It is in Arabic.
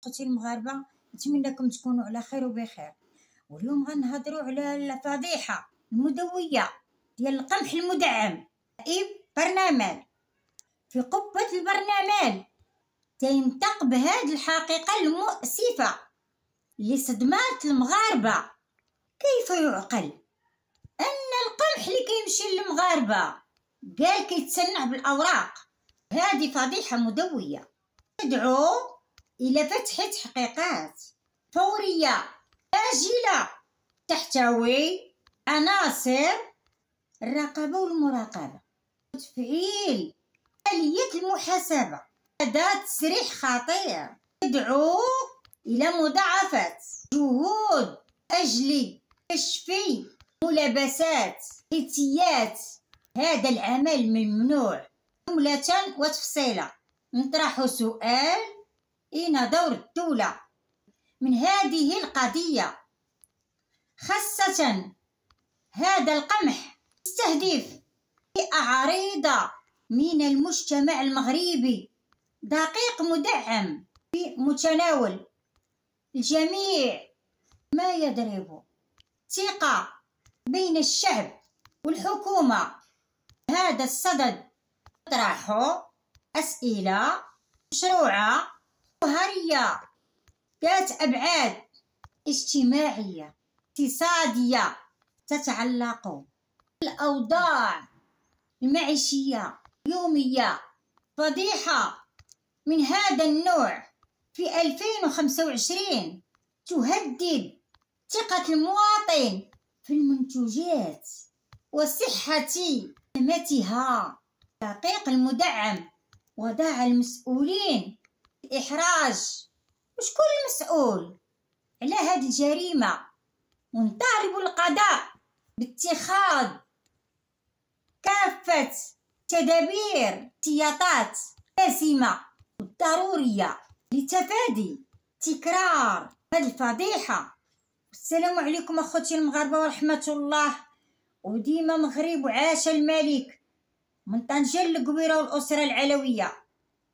اخوتي المغاربه، نتمنىكم تكونوا على خير وبخير. واليوم غنهضروا على الفضيحه المدويه ديال القمح المدعم. نائب برنامج في قبه البرنامج تينطق بهذه الحقيقه المؤسفه اللي صدمات المغاربه. كيف يعقل ان القمح اللي كيمشي للمغاربه قال كيتصنع بالاوراق؟ هذه فضيحه مدويه تدعو إلى فتح تحقيقات فورية آجلة تحتوي عناصر الرقابة والمراقبة وتفعيل آلية المحاسبة. هذا تصريح خطير يدعو إلى مضاعفة جهود أجل كشف ملابسات حيثيات هذا العمل ممنوع. جملة وتفصيلا نطرح سؤال: أين دور الدولة من هذه القضية، خاصة هذا القمح يستهدف أعاريض من المجتمع المغربي، دقيق مدعم في متناول الجميع، ما يضرب ثقة بين الشعب والحكومة. هذا الصدد يطرح أسئلة مشروعة جوهرية ذات أبعاد اجتماعية اقتصادية تتعلق بالأوضاع المعيشية اليومية. فضيحة من هذا النوع في 2025 تهدد ثقة المواطن في المنتوجات وصحة خدماتها. تحقيق المدعم وضع المسؤولين في إحراج. وشكون المسؤول على هذه الجريمة؟ ونطالب القضاء باتخاذ كافة تدابير احتياطات لازمة والضرورية لتفادي تكرار هذه الفضيحة. السلام عليكم أخوتي المغاربة ورحمة الله، وديما مغرب وعاش الملك. من طنجة للقويرة والأسرة العلوية.